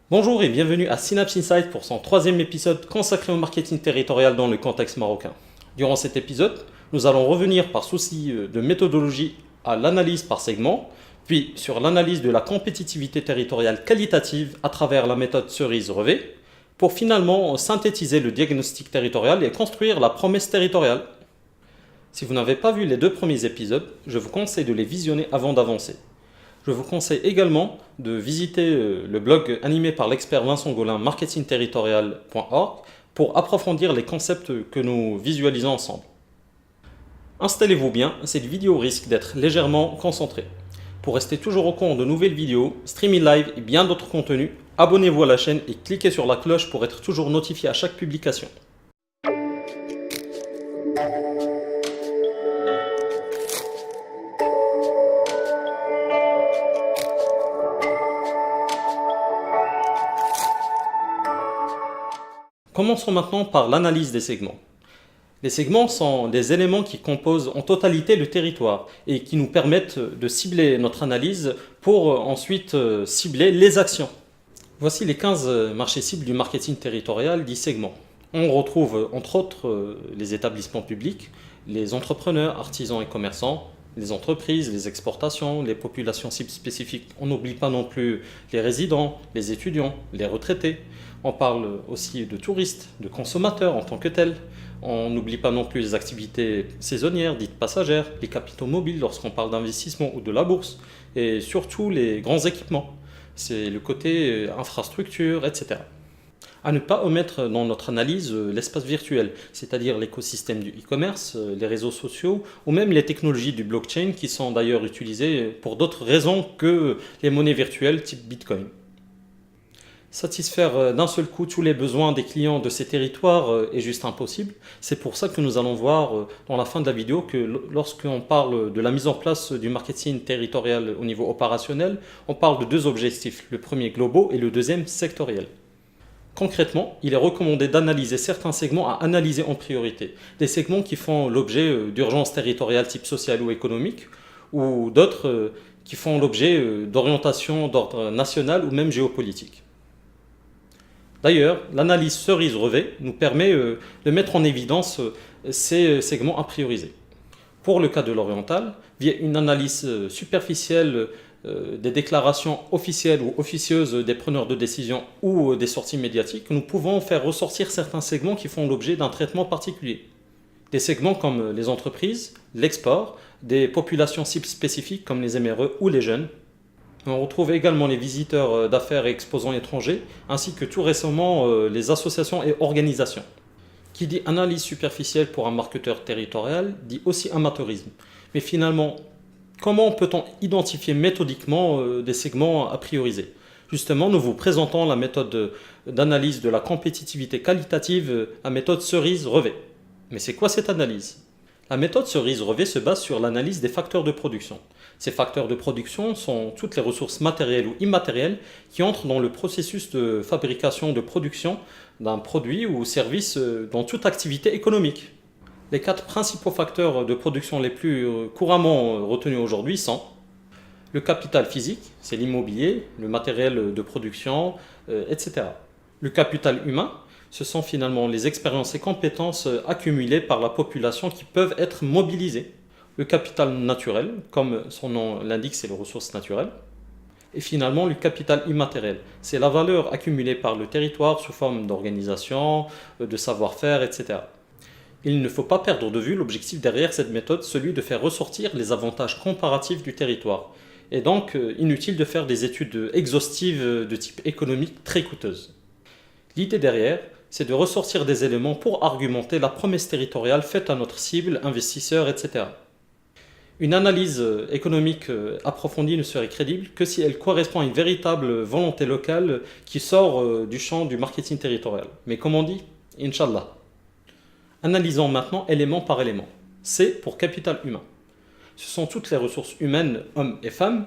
Bonjour et bienvenue à Synapse Insight pour son troisième épisode consacré au marketing territorial dans le contexte marocain. Durant cet épisode, nous allons revenir par souci de méthodologie à l'analyse par segment, puis sur l'analyse de la compétitivité territoriale qualitative à travers la méthode cerise-revêt, pour finalement synthétiser le diagnostic territorial et construire la promesse territoriale. Si vous n'avez pas vu les deux premiers épisodes, je vous conseille de les visionner avant d'avancer. Je vous conseille également de visiter le blog animé par l'expert Vincent Golin, marketingterritorial.org, pour approfondir les concepts que nous visualisons ensemble. Installez-vous bien, cette vidéo risque d'être légèrement concentrée. Pour rester toujours au courant de nouvelles vidéos, streaming live et bien d'autres contenus, abonnez-vous à la chaîne et cliquez sur la cloche pour être toujours notifié à chaque publication. Commençons maintenant par l'analyse des segments. Les segments sont des éléments qui composent en totalité le territoire et qui nous permettent de cibler notre analyse pour ensuite cibler les actions. Voici les 15 marchés cibles du marketing territorial dit segments. On retrouve entre autres les établissements publics, les entrepreneurs, artisans et commerçants, les entreprises, les exportations, les populations cibles spécifiques. On n'oublie pas non plus les résidents, les étudiants, les retraités. On parle aussi de touristes, de consommateurs en tant que tels. On n'oublie pas non plus les activités saisonnières, dites passagères, les capitaux mobiles lorsqu'on parle d'investissement ou de la bourse, et surtout les grands équipements. C'est le côté infrastructure, etc. À ne pas omettre dans notre analyse l'espace virtuel, c'est-à-dire l'écosystème du e-commerce, les réseaux sociaux ou même les technologies du blockchain qui sont d'ailleurs utilisées pour d'autres raisons que les monnaies virtuelles type Bitcoin. Satisfaire d'un seul coup tous les besoins des clients de ces territoires est juste impossible. C'est pour ça que nous allons voir dans la fin de la vidéo que lorsqu'on parle de la mise en place du marketing territorial au niveau opérationnel, on parle de deux objectifs, le premier globaux et le deuxième sectoriel. Concrètement, il est recommandé d'analyser certains segments à analyser en priorité. Des segments qui font l'objet d'urgences territoriales type sociale ou économique, ou d'autres qui font l'objet d'orientations d'ordre national ou même géopolitique. D'ailleurs, l'analyse cerise-revêt nous permet de mettre en évidence ces segments à prioriser. Pour le cas de l'oriental, via une analyse superficielle des déclarations officielles ou officieuses des preneurs de décision ou des sorties médiatiques, nous pouvons faire ressortir certains segments qui font l'objet d'un traitement particulier. Des segments comme les entreprises, l'export, des populations cibles spécifiques comme les MRE ou les jeunes. On retrouve également les visiteurs d'affaires et exposants étrangers, ainsi que tout récemment les associations et organisations. Qui dit analyse superficielle pour un marketeur territorial, dit aussi amateurisme. Mais finalement, comment peut-on identifier méthodiquement des segments à prioriser? Justement, nous vous présentons la méthode d'analyse de la compétitivité qualitative, la méthode cerise-revêt. Mais c'est quoi cette analyse? La méthode cerise-revêt se base sur l'analyse des facteurs de production. Ces facteurs de production sont toutes les ressources matérielles ou immatérielles qui entrent dans le processus de fabrication, de production d'un produit ou service dans toute activité économique. Les 4 principaux facteurs de production les plus couramment retenus aujourd'hui sont le capital physique, c'est l'immobilier, le matériel de production, etc. Le capital humain, ce sont finalement les expériences et compétences accumulées par la population qui peuvent être mobilisées. Le capital naturel, comme son nom l'indique, c'est les ressources naturelles. Et finalement, le capital immatériel, c'est la valeur accumulée par le territoire sous forme d'organisation, de savoir-faire, etc. Il ne faut pas perdre de vue l'objectif derrière cette méthode, celui de faire ressortir les avantages comparatifs du territoire. Et donc, inutile de faire des études exhaustives de type économique très coûteuses. L'idée derrière, c'est de ressortir des éléments pour argumenter la promesse territoriale faite à notre cible, investisseurs, etc. Une analyse économique approfondie ne serait crédible que si elle correspond à une véritable volonté locale qui sort du champ du marketing territorial. Mais comme on dit, Inch'Allah. Analysons maintenant élément par élément. C pour capital humain. Ce sont toutes les ressources humaines, hommes et femmes,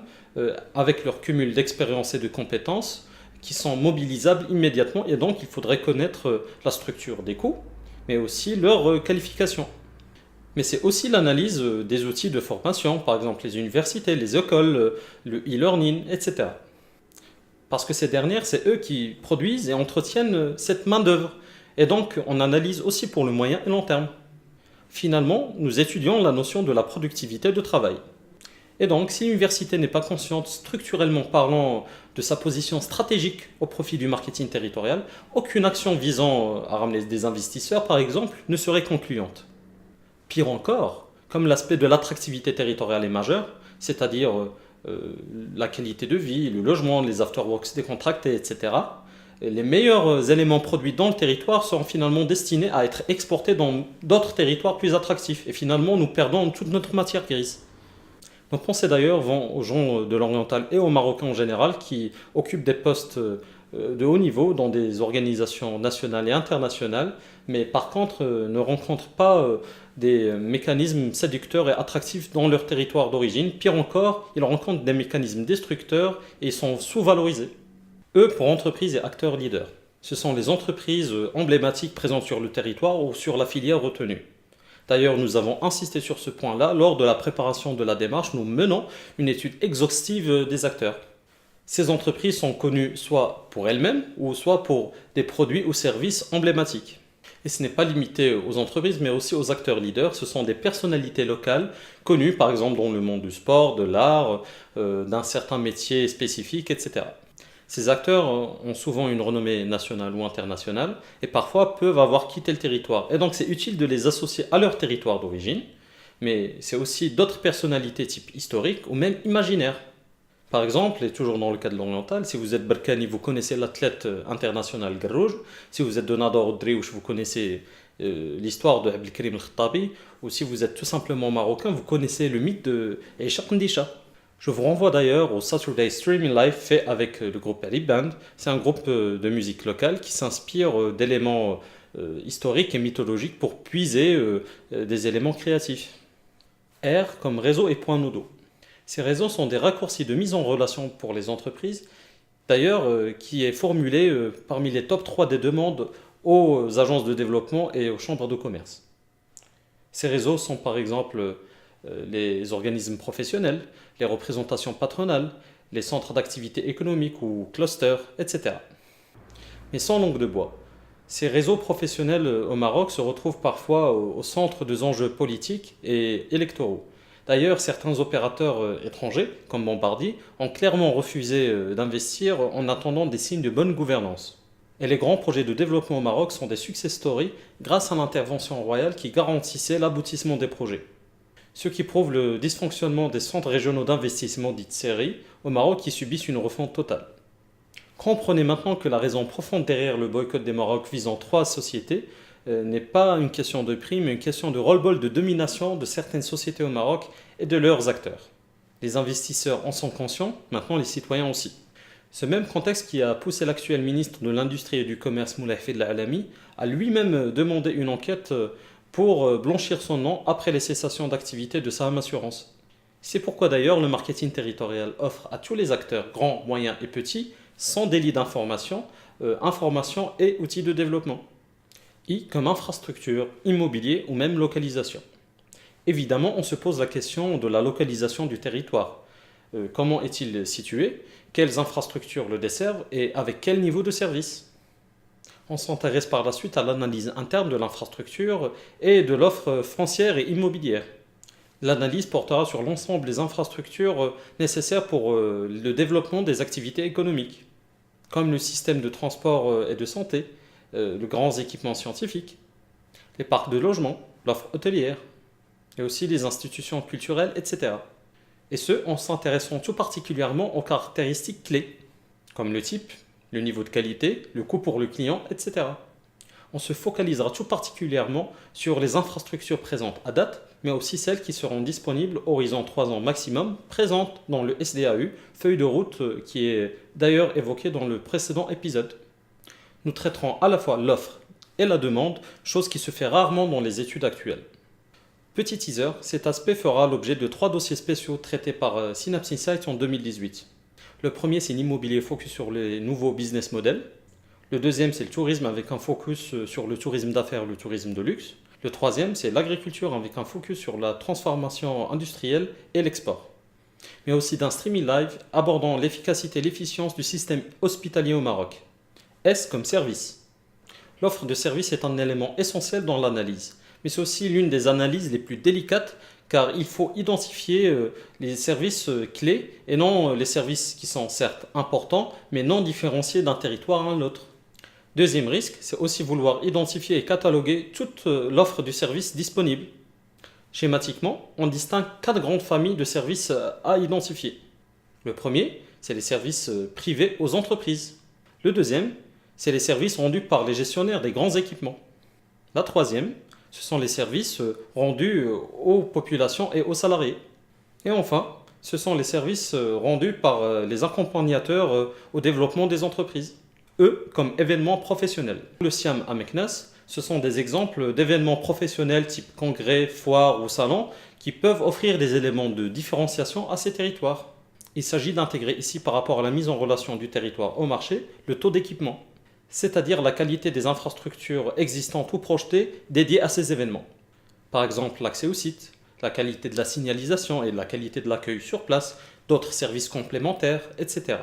avec leur cumul d'expérience et de compétences, qui sont mobilisables immédiatement et donc il faudrait connaître la structure des coûts, mais aussi leur qualification. Mais c'est aussi l'analyse des outils de formation, par exemple les universités, les écoles, le e-learning, etc. Parce que ces dernières, c'est eux qui produisent et entretiennent cette main-d'œuvre. Et donc, on analyse aussi pour le moyen et long terme. Finalement, nous étudions la notion de la productivité de travail. Et donc, si l'université n'est pas consciente, structurellement parlant, de sa position stratégique au profit du marketing territorial, aucune action visant à ramener des investisseurs, par exemple, ne serait concluante. Pire encore, comme l'aspect de l'attractivité territoriale est majeur, c'est-à-dire la qualité de vie, le logement, les afterworks décontractés, etc., les meilleurs éléments produits dans le territoire seront finalement destinés à être exportés dans d'autres territoires plus attractifs. Et finalement, nous perdons toute notre matière grise. Nos pensées d'ailleurs vont aux gens de l'oriental et aux Marocains en général qui occupent des postes de haut niveau dans des organisations nationales et internationales, mais par contre ne rencontrent pas des mécanismes séducteurs et attractifs dans leur territoire d'origine. Pire encore, ils rencontrent des mécanismes destructeurs et ils sont sous-valorisés. Eux, pour entreprises et acteurs leaders, ce sont les entreprises emblématiques présentes sur le territoire ou sur la filière retenue. D'ailleurs, nous avons insisté sur ce point-là lors de la préparation de la démarche. Nous menons une étude exhaustive des acteurs. Ces entreprises sont connues soit pour elles-mêmes ou soit pour des produits ou services emblématiques. Et ce n'est pas limité aux entreprises, mais aussi aux acteurs leaders. Ce sont des personnalités locales connues, par exemple, dans le monde du sport, de l'art, d'un certain métier spécifique, etc. Ces acteurs ont souvent une renommée nationale ou internationale et parfois peuvent avoir quitté le territoire. Et donc c'est utile de les associer à leur territoire d'origine, mais c'est aussi d'autres personnalités type historique ou même imaginaire. Par exemple, et toujours dans le cas de l'oriental, si vous êtes Barkani, vous connaissez l'athlète international Garrouj. Si vous êtes de Nador ou Driouch, vous connaissez l'histoire de Abdelkrim El-Khattabi. Ou si vous êtes tout simplement marocain, vous connaissez le mythe de Aïcha Kndisha. Je vous renvoie d'ailleurs au Saturday Streaming Live fait avec le groupe Ali Band. C'est un groupe de musique locale qui s'inspire d'éléments historiques et mythologiques pour puiser des éléments créatifs. R comme réseau et point nodaux. Ces réseaux sont des raccourcis de mise en relation pour les entreprises, d'ailleurs qui est formulé parmi les top 3 des demandes aux agences de développement et aux chambres de commerce. Ces réseaux sont par exemple les organismes professionnels, les représentations patronales, les centres d'activité économique ou clusters, etc. Mais sans langue de bois. Ces réseaux professionnels au Maroc se retrouvent parfois au centre des enjeux politiques et électoraux. D'ailleurs, certains opérateurs étrangers, comme Bombardier, ont clairement refusé d'investir en attendant des signes de bonne gouvernance. Et les grands projets de développement au Maroc sont des success stories grâce à l'intervention royale qui garantissait l'aboutissement des projets. Ce qui prouve le dysfonctionnement des centres régionaux d'investissement dits séries au Maroc qui subissent une refonte totale. Comprenez maintenant que la raison profonde derrière le boycott des Maroc visant 3 sociétés n'est pas une question de prix, mais une question de roll-ball de domination de certaines sociétés au Maroc et de leurs acteurs. Les investisseurs en sont conscients, maintenant les citoyens aussi. Ce même contexte qui a poussé l'actuel ministre de l'Industrie et du Commerce Moulay Fadel Alami à lui-même demander une enquête pour blanchir son nom après les cessations d'activité de Saham Assurance. C'est pourquoi d'ailleurs le marketing territorial offre à tous les acteurs, grands, moyens et petits, sans délit d'information, information et outils de développement. I comme infrastructure, immobilier ou même localisation. Évidemment, on se pose la question de la localisation du territoire. Comment est-il situé? Quelles infrastructures le desservent et avec quel niveau de service? On s'intéresse par la suite à l'analyse interne de l'infrastructure et de l'offre foncière et immobilière. L'analyse portera sur l'ensemble des infrastructures nécessaires pour le développement des activités économiques, comme le système de transport et de santé, de grands équipements scientifiques, les parcs de logement, l'offre hôtelière, et aussi les institutions culturelles, etc. Et ce, en s'intéressant tout particulièrement aux caractéristiques clés, comme le type, le niveau de qualité, le coût pour le client, etc. On se focalisera tout particulièrement sur les infrastructures présentes à date, mais aussi celles qui seront disponibles horizon 3 ans maximum, présentes dans le SDAU, feuille de route qui est d'ailleurs évoquée dans le précédent épisode. Nous traiterons à la fois l'offre et la demande, chose qui se fait rarement dans les études actuelles. Petit teaser, cet aspect fera l'objet de 3 dossiers spéciaux traités par Synapse Insight en 2018. Le premier, c'est l'immobilier focus sur les nouveaux business models. Le deuxième, c'est le tourisme avec un focus sur le tourisme d'affaires, le tourisme de luxe. Le troisième, c'est l'agriculture avec un focus sur la transformation industrielle et l'export. mais aussi d'un streaming live abordant l'efficacité et l'efficience du système hospitalier au Maroc. S comme service. L'offre de service est un élément essentiel dans l'analyse, mais c'est aussi l'une des analyses les plus délicates car il faut identifier les services clés et non les services qui sont certes importants mais non différenciés d'un territoire à un autre. Deuxième risque, c'est aussi vouloir identifier et cataloguer toute l'offre du service disponible. Schématiquement, on distingue quatre grandes familles de services à identifier. Le premier, c'est les services privés aux entreprises. Le deuxième, c'est les services rendus par les gestionnaires des grands équipements. La troisième, ce sont les services rendus aux populations et aux salariés. Et enfin, ce sont les services rendus par les accompagnateurs au développement des entreprises. Eux, comme événements professionnels. Le SIAM à Meknès, ce sont des exemples d'événements professionnels type congrès, foire ou salon qui peuvent offrir des éléments de différenciation à ces territoires. Il s'agit d'intégrer ici par rapport à la mise en relation du territoire au marché le taux d'équipement, c'est-à-dire la qualité des infrastructures existantes ou projetées dédiées à ces événements. Par exemple, l'accès au site, la qualité de la signalisation et la qualité de l'accueil sur place, d'autres services complémentaires, etc.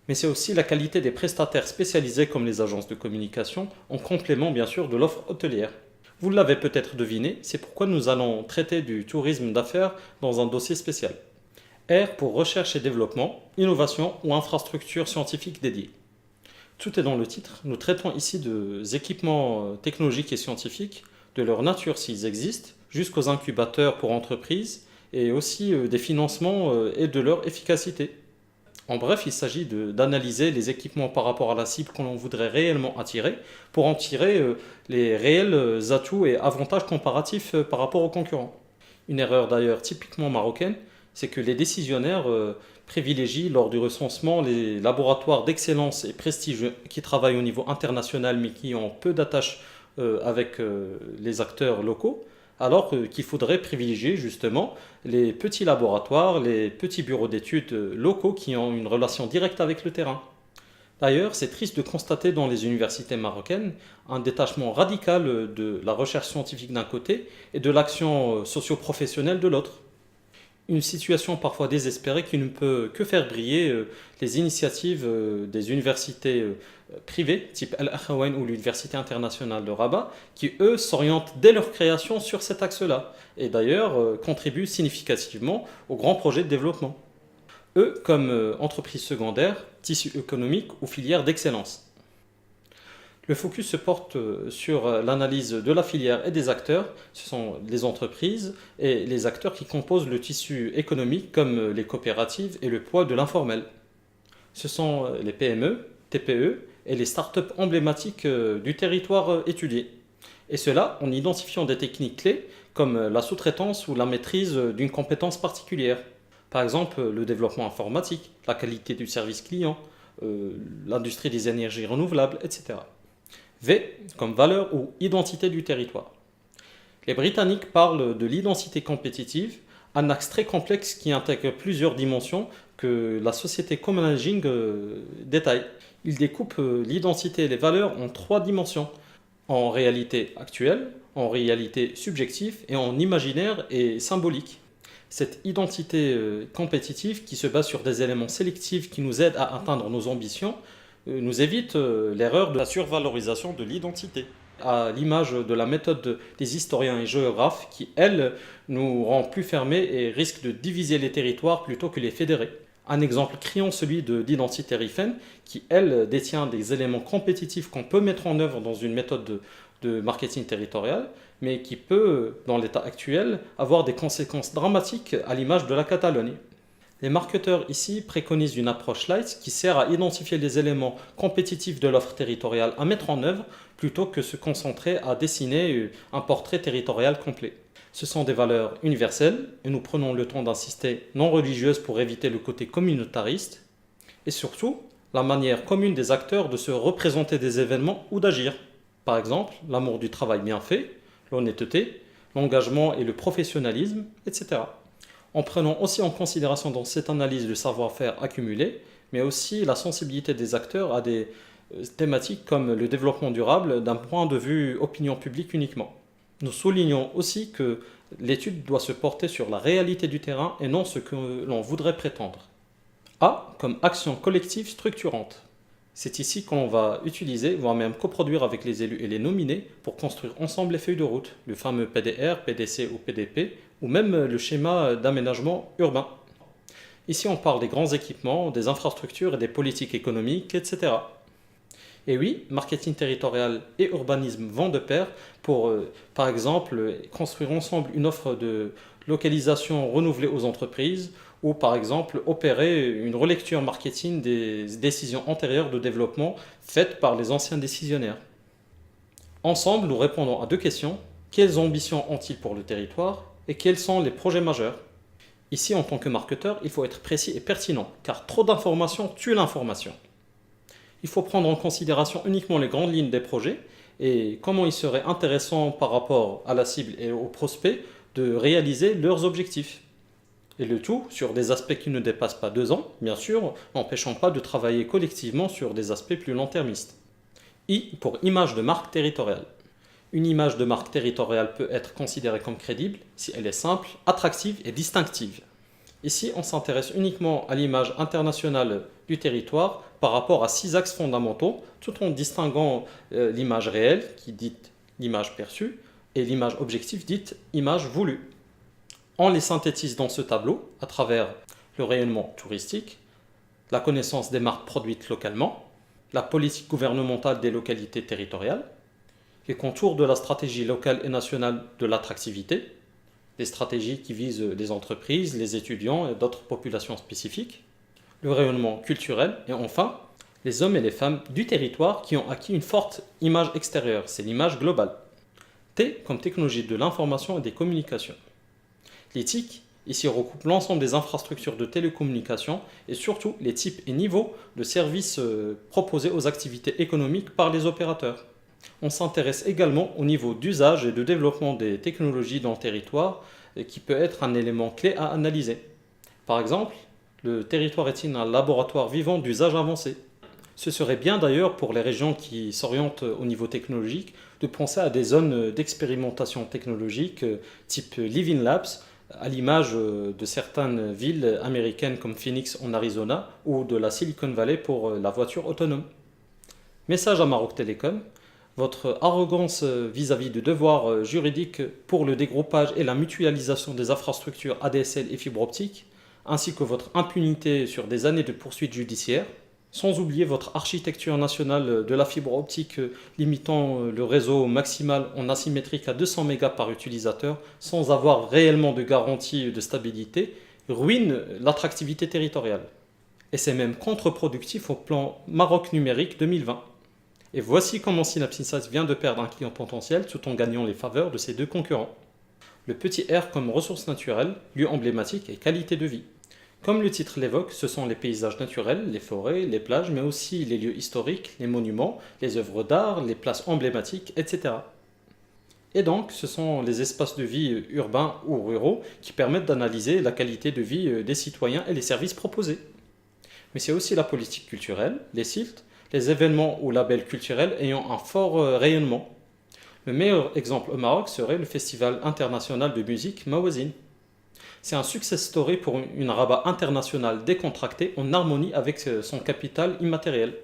Mais c'est aussi la qualité des prestataires spécialisés comme les agences de communication, en complément bien sûr de l'offre hôtelière. Vous l'avez peut-être deviné, c'est pourquoi nous allons traiter du tourisme d'affaires dans un dossier spécial. R pour recherche et développement, innovation ou infrastructures scientifiques dédiées. Tout est dans le titre, nous traitons ici des équipements technologiques et scientifiques, de leur nature s'ils existent, jusqu'aux incubateurs pour entreprises, et aussi des financements et de leur efficacité. En bref, il s'agit d'analyser les équipements par rapport à la cible que l'on voudrait réellement attirer pour en tirer les réels atouts et avantages comparatifs par rapport aux concurrents. Une erreur d'ailleurs typiquement marocaine, c'est que les décisionnaires privilégient lors du recensement les laboratoires d'excellence et prestigieux qui travaillent au niveau international mais qui ont peu d'attaches avec les acteurs locaux, alors qu'il faudrait privilégier justement les petits laboratoires, les petits bureaux d'études locaux qui ont une relation directe avec le terrain. D'ailleurs, c'est triste de constater dans les universités marocaines un détachement radical de la recherche scientifique d'un côté et de l'action socio-professionnelle de l'autre. Une situation parfois désespérée qui ne peut que faire briller les initiatives des universités privées, type Al-Akhawain ou l'Université internationale de Rabat, qui eux s'orientent dès leur création sur cet axe-là, et d'ailleurs contribuent significativement aux grands projets de développement. Eux comme entreprises secondaires, tissus économiques ou filières d'excellence. Le focus se porte sur l'analyse de la filière et des acteurs. Ce sont les entreprises et les acteurs qui composent le tissu économique comme les coopératives et le poids de l'informel. Ce sont les PME, TPE et les startups emblématiques du territoire étudié. Et cela en identifiant des techniques clés comme la sous-traitance ou la maîtrise d'une compétence particulière. Par exemple, le développement informatique, la qualité du service client, l'industrie des énergies renouvelables, etc. V comme valeur ou identité du territoire. Les Britanniques parlent de l'identité compétitive, un axe très complexe qui intègre plusieurs dimensions que la société Comanaging détaille. Ils découpent l'identité et les valeurs en trois dimensions, en réalité actuelle, en réalité subjective et en imaginaire et symbolique. Cette identité compétitive qui se base sur des éléments sélectifs qui nous aident à atteindre nos ambitions nous évite l'erreur de la survalorisation de l'identité, à l'image de la méthode des historiens et géographes qui, elle, nous rend plus fermés et risque de diviser les territoires plutôt que les fédérer. Un exemple criant, celui d'identité Rifen, qui, elle, détient des éléments compétitifs qu'on peut mettre en œuvre dans une méthode de marketing territorial, mais qui peut, dans l'état actuel, avoir des conséquences dramatiques à l'image de la Catalogne. Les marketeurs ici préconisent une approche light qui sert à identifier les éléments compétitifs de l'offre territoriale à mettre en œuvre plutôt que se concentrer à dessiner un portrait territorial complet. Ce sont des valeurs universelles et nous prenons le temps d'insister non religieuses pour éviter le côté communautariste et surtout la manière commune des acteurs de se représenter des événements ou d'agir. Par exemple, l'amour du travail bien fait, l'honnêteté, l'engagement et le professionnalisme, etc. En prenant aussi en considération dans cette analyse le savoir-faire accumulé, mais aussi la sensibilité des acteurs à des thématiques comme le développement durable d'un point de vue opinion publique uniquement. Nous soulignons aussi que L'étude doit se porter sur la réalité du terrain et non ce que l'on voudrait prétendre. A comme action collective structurante. C'est ici qu'on va utiliser, voire même coproduire avec les élus et les nominés pour construire ensemble les feuilles de route, le fameux PDR, PDC ou PDP, ou même le schéma d'aménagement urbain. Ici, on parle des grands équipements, des infrastructures et des politiques économiques, etc. Et oui, marketing territorial et urbanisme vont de pair pour, par exemple, construire ensemble une offre de localisation renouvelée aux entreprises ou, par exemple, opérer une relecture marketing des décisions antérieures de développement faites par les anciens décisionnaires. Ensemble, nous répondons à deux questions. Quelles ambitions ont-ils pour le territoire et quels sont les projets majeurs? Ici, en tant que marketeur, il faut être précis et pertinent, car trop d'informations tue l'information. Il faut prendre en considération uniquement les grandes lignes des projets et comment il serait intéressant par rapport à la cible et aux prospects de réaliser leurs objectifs. Et le tout sur des aspects qui ne dépassent pas 2 ans, bien sûr, n'empêchant pas de travailler collectivement sur des aspects plus long-termistes. I pour image de marque territoriale. Une image de marque territoriale peut être considérée comme crédible si elle est simple, attractive et distinctive. Ici, on s'intéresse uniquement à l'image internationale du territoire par rapport à 6 axes fondamentaux, tout en distinguant l'image réelle, qui dit l'image perçue, et l'image objective, dite image voulue. On les synthétise dans ce tableau à travers le rayonnement touristique, la connaissance des marques produites localement, la politique gouvernementale des localités territoriales, les contours de la stratégie locale et nationale de l'attractivité, les stratégies qui visent les entreprises, les étudiants et d'autres populations spécifiques, le rayonnement culturel et enfin les hommes et les femmes du territoire qui ont acquis une forte image extérieure, c'est l'image globale. T comme technologie de l'information et des communications. L'éthique, ici recoupe l'ensemble des infrastructures de télécommunications et surtout les types et niveaux de services proposés aux activités économiques par les opérateurs. On s'intéresse également au niveau d'usage et de développement des technologies dans le territoire qui peut être un élément clé à analyser. Par exemple, le territoire est-il un laboratoire vivant d'usage avancé? Ce serait bien d'ailleurs pour les régions qui s'orientent au niveau technologique de penser à des zones d'expérimentation technologique type Living Labs, à l'image de certaines villes américaines comme Phoenix en Arizona ou de la Silicon Valley pour la voiture autonome. Message à Maroc Télécom. Votre arrogance vis-à-vis de devoirs juridiques pour le dégroupage et la mutualisation des infrastructures ADSL et fibre optique, ainsi que votre impunité sur des années de poursuites judiciaires, sans oublier votre architecture nationale de la fibre optique limitant le réseau maximal en asymétrique à 200 mégas par utilisateur sans avoir réellement de garantie de stabilité, ruine l'attractivité territoriale. Et c'est même contre-productif au plan Maroc numérique 2020. Et voici comment Synapse vient de perdre un client potentiel tout en gagnant les faveurs de ses deux concurrents. Le petit R comme ressources naturelles, lieu emblématique et qualité de vie. Comme le titre l'évoque, ce sont les paysages naturels, les forêts, les plages, mais aussi les lieux historiques, les monuments, les œuvres d'art, les places emblématiques, etc. Et donc, ce sont les espaces de vie urbains ou ruraux qui permettent d'analyser la qualité de vie des citoyens et les services proposés. Mais c'est aussi la politique culturelle, les sites, les événements ou labels culturels ayant un fort rayonnement. Le meilleur exemple au Maroc serait le Festival international de musique Mawazine. C'est un success story pour une Rabat internationale décontractée en harmonie avec son capital immatériel.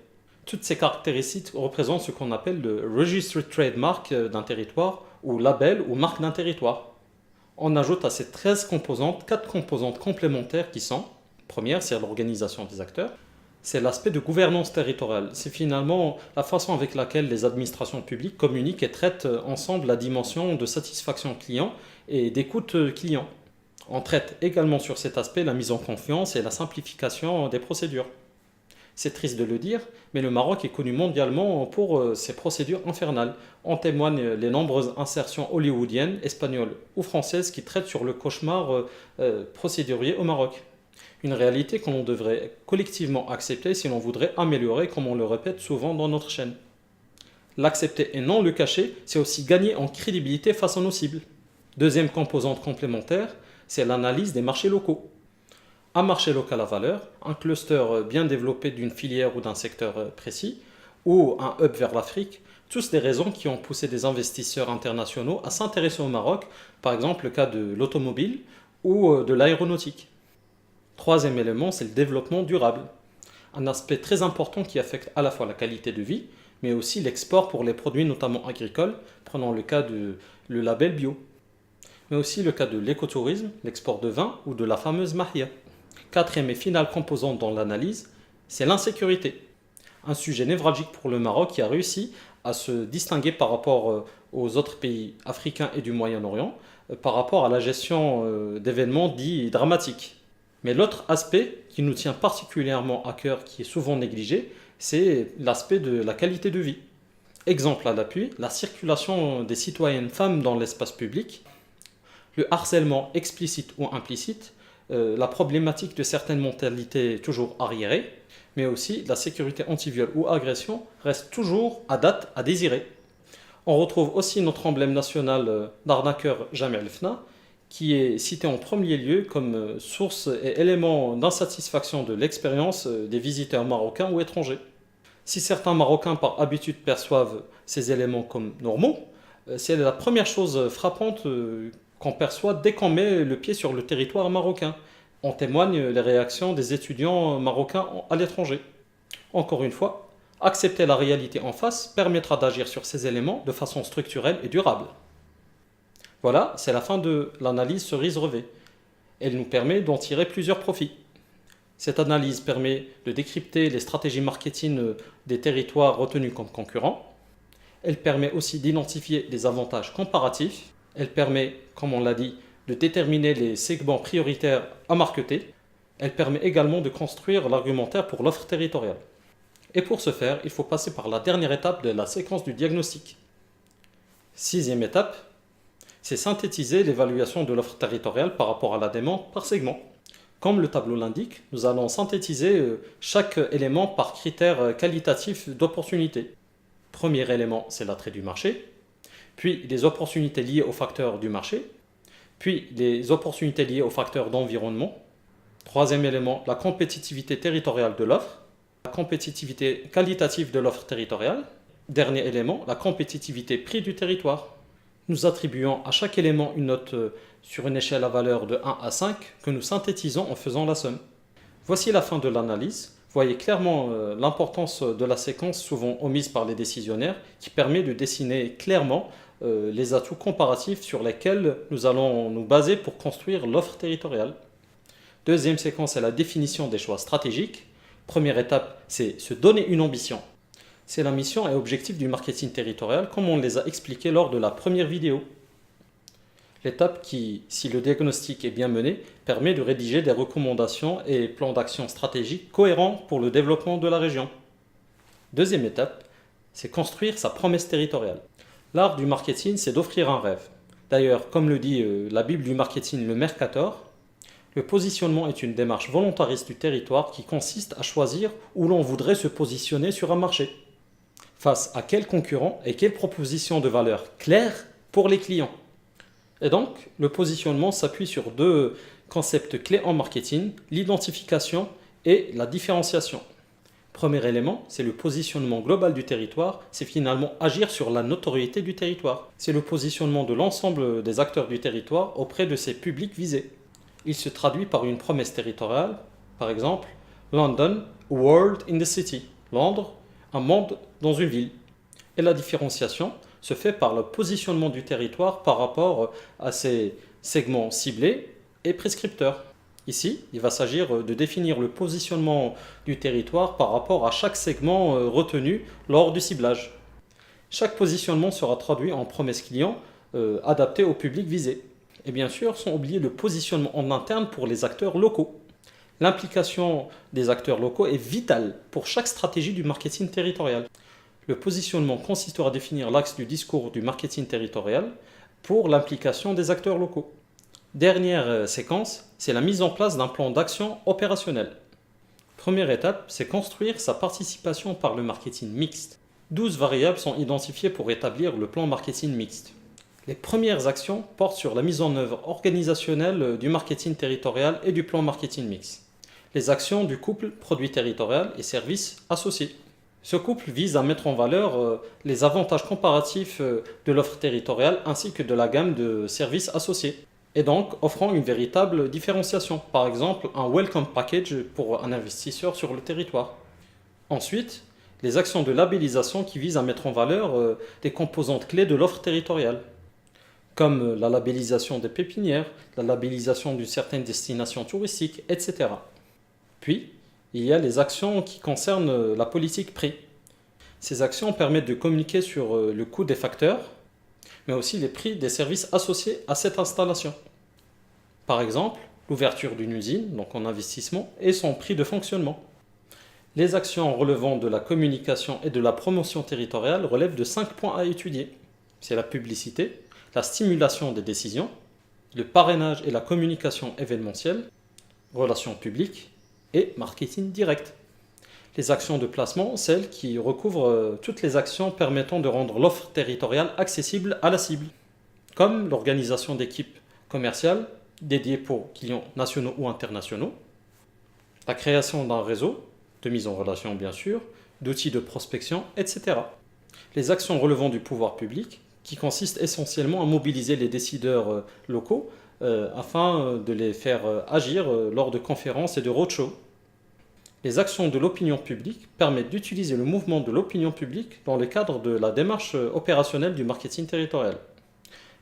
Toutes ces caractéristiques représentent ce qu'on appelle le Registered Trademark d'un territoire ou label ou marque d'un territoire. On ajoute à ces 13 composantes 4 composantes complémentaires qui sont: première, c'est l'organisation des acteurs. C'est l'aspect de gouvernance territoriale. C'est finalement la façon avec laquelle les administrations publiques communiquent et traitent ensemble la dimension de satisfaction client et d'écoute client. On traite également sur cet aspect la mise en confiance et la simplification des procédures. C'est triste de le dire, mais le Maroc est connu mondialement pour ses procédures infernales. En témoignent les nombreuses insertions hollywoodiennes, espagnoles ou françaises qui traitent sur le cauchemar procédurier au Maroc. Une réalité que l'on devrait collectivement accepter si l'on voudrait améliorer, comme on le répète souvent dans notre chaîne. L'accepter et non le cacher, c'est aussi gagner en crédibilité face à nos cibles. Deuxième composante complémentaire, c'est l'analyse des marchés locaux. Un marché local à valeur, un cluster bien développé d'une filière ou d'un secteur précis, ou un hub vers l'Afrique, tous des raisons qui ont poussé des investisseurs internationaux à s'intéresser au Maroc, par exemple le cas de l'automobile ou de l'aéronautique. Troisième élément, c'est le développement durable. Un aspect très important qui affecte à la fois la qualité de vie, mais aussi l'export pour les produits notamment agricoles, prenons le cas du label bio, mais aussi le cas de l'écotourisme, l'export de vin ou de la fameuse mahia. Quatrième et finale composante dans l'analyse, c'est l'insécurité. Un sujet névralgique pour le Maroc qui a réussi à se distinguer par rapport aux autres pays africains et du Moyen-Orient par rapport à la gestion d'événements dits dramatiques. Mais l'autre aspect qui nous tient particulièrement à cœur, qui est souvent négligé, c'est l'aspect de la qualité de vie. Exemple à l'appui, la circulation des citoyennes femmes dans l'espace public, le harcèlement explicite ou implicite, la problématique de certaines mentalités toujours arriérées, mais aussi la sécurité anti-viol ou agression reste toujours à date à désirer. On retrouve aussi notre emblème national d'arnaqueur Jamel El-Fna, qui est cité en premier lieu comme source et élément d'insatisfaction de l'expérience des visiteurs marocains ou étrangers. Si certains Marocains par habitude perçoivent ces éléments comme normaux, c'est la première chose frappante qu'on perçoit dès qu'on met le pied sur le territoire marocain. En témoignent les réactions des étudiants marocains à l'étranger. Encore une fois, accepter la réalité en face permettra d'agir sur ces éléments de façon structurelle et durable. Voilà, c'est la fin de l'analyse cerise revêt. Elle nous permet d'en tirer plusieurs profits. Cette analyse permet de décrypter les stratégies marketing des territoires retenus comme concurrents. Elle permet aussi d'identifier des avantages comparatifs. Elle permet, comme on l'a dit, de déterminer les segments prioritaires à marketer. Elle permet également de construire l'argumentaire pour l'offre territoriale. Et pour ce faire, il faut passer par la dernière étape de la séquence du diagnostic. Sixième étape, c'est synthétiser l'évaluation de l'offre territoriale par rapport à la demande par segment. Comme le tableau l'indique, nous allons synthétiser chaque élément par critère qualitatif d'opportunité. Premier élément, c'est l'attrait du marché, puis les opportunités liées aux facteurs du marché, puis les opportunités liées aux facteurs d'environnement. Troisième élément, la compétitivité territoriale de l'offre, la compétitivité qualitative de l'offre territoriale. Dernier élément, la compétitivité prix du territoire. Nous attribuons à chaque élément une note sur une échelle à valeur de 1 à 5 que nous synthétisons en faisant la somme. Voici la fin de l'analyse. Voyez clairement l'importance de la séquence souvent omise par les décisionnaires qui permet de dessiner clairement les atouts comparatifs sur lesquels nous allons nous baser pour construire l'offre territoriale. Deuxième séquence est la définition des choix stratégiques. Première étape, c'est se donner une ambition. C'est la mission et objectif du marketing territorial comme on les a expliqués lors de la première vidéo. L'étape qui, si le diagnostic est bien mené, permet de rédiger des recommandations et plans d'action stratégiques cohérents pour le développement de la région. Deuxième étape, c'est construire sa promesse territoriale. L'art du marketing, c'est d'offrir un rêve. D'ailleurs, comme le dit la Bible du marketing, le Mercator, le positionnement est une démarche volontariste du territoire qui consiste à choisir où l'on voudrait se positionner sur un marché. Face à quels concurrents et quelles propositions de valeur claires pour les clients. Et donc, le positionnement s'appuie sur deux concepts clés en marketing, l'identification et la différenciation. Premier élément, c'est le positionnement global du territoire, c'est finalement agir sur la notoriété du territoire. C'est le positionnement de l'ensemble des acteurs du territoire auprès de ses publics visés. Il se traduit par une promesse territoriale, par exemple, London, a world in the city, Londres, un monde dans une ville. Et la différenciation se fait par le positionnement du territoire par rapport à ses segments ciblés et prescripteurs. Ici, il va s'agir de définir le positionnement du territoire par rapport à chaque segment retenu lors du ciblage. Chaque positionnement sera traduit en promesse client adaptée au public visé. Et bien sûr, sans oublier le positionnement en interne pour les acteurs locaux. L'implication des acteurs locaux est vitale pour chaque stratégie du marketing territorial. Le positionnement consistera à définir l'axe du discours du marketing territorial pour l'implication des acteurs locaux. Dernière séquence, c'est la mise en place d'un plan d'action opérationnel. Première étape, c'est construire sa participation par le marketing mixte. 12 variables sont identifiées pour établir le plan marketing mixte. Les premières actions portent sur la mise en œuvre organisationnelle du marketing territorial et du plan marketing mixte. Les actions du couple produit territorial et services associés. Ce couple vise à mettre en valeur les avantages comparatifs de l'offre territoriale ainsi que de la gamme de services associés, et donc offrant une véritable différenciation, par exemple un welcome package pour un investisseur sur le territoire. Ensuite, les actions de labellisation qui visent à mettre en valeur des composantes clés de l'offre territoriale, comme la labellisation des pépinières, la labellisation d'une certaine destination touristique, etc. Puis, il y a les actions qui concernent la politique prix. Ces actions permettent de communiquer sur le coût des facteurs, mais aussi les prix des services associés à cette installation. Par exemple, l'ouverture d'une usine, donc en investissement, et son prix de fonctionnement. Les actions relevant de la communication et de la promotion territoriale relèvent de 5 points à étudier. C'est la publicité, la stimulation des décisions, le parrainage et la communication événementielle, relations publiques et marketing direct. Les actions de placement, celles qui recouvrent toutes les actions permettant de rendre l'offre territoriale accessible à la cible, comme l'organisation d'équipes commerciales dédiées pour clients nationaux ou internationaux, la création d'un réseau, de mise en relation bien sûr, d'outils de prospection, etc. Les actions relevant du pouvoir public, qui consistent essentiellement à mobiliser les décideurs locaux afin de les faire agir lors de conférences et de roadshows. Les actions de l'opinion publique permettent d'utiliser le mouvement de l'opinion publique dans le cadre de la démarche opérationnelle du marketing territorial.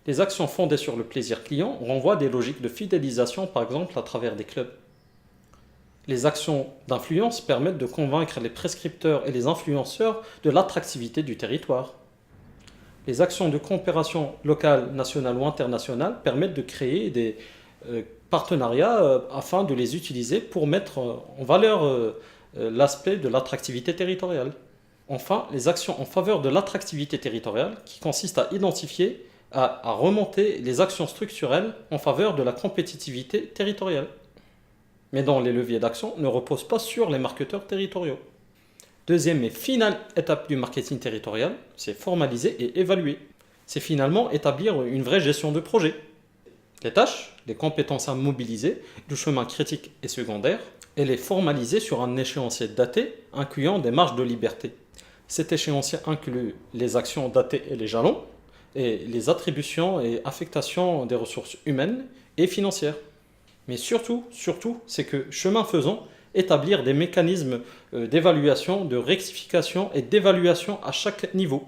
Les actions fondées sur le plaisir client renvoient à des logiques de fidélisation, par exemple à travers des clubs. Les actions d'influence permettent de convaincre les prescripteurs et les influenceurs de l'attractivité du territoire. Les actions de coopération locale, nationale ou internationale permettent de créer des partenariats afin de les utiliser pour mettre en valeur l'aspect de l'attractivité territoriale. Enfin, les actions en faveur de l'attractivité territoriale qui consistent à identifier, à remonter les actions structurelles en faveur de la compétitivité territoriale. Mais dont les leviers d'action ne reposent pas sur les marketeurs territoriaux. Deuxième et finale étape du marketing territorial, c'est formaliser et évaluer. C'est finalement établir une vraie gestion de projet. Les tâches, les compétences à mobiliser, du chemin critique et secondaire, et les formaliser sur un échéancier daté, incluant des marges de liberté. Cet échéancier inclut les actions datées et les jalons, et les attributions et affectations des ressources humaines et financières. Mais surtout, c'est que, chemin faisant, établir des mécanismes d'évaluation, de rectification et d'évaluation à chaque niveau.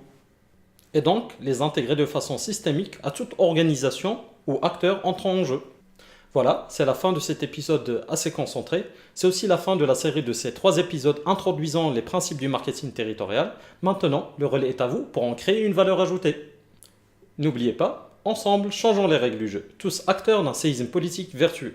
Et donc, les intégrer de façon systémique à toute organisation ou acteur entrant en jeu. Voilà, c'est la fin de cet épisode assez concentré. C'est aussi la fin de la série de ces 3 épisodes introduisant les principes du marketing territorial. Maintenant, le relais est à vous pour en créer une valeur ajoutée. N'oubliez pas, ensemble, changeons les règles du jeu. Tous acteurs d'un séisme politique vertueux.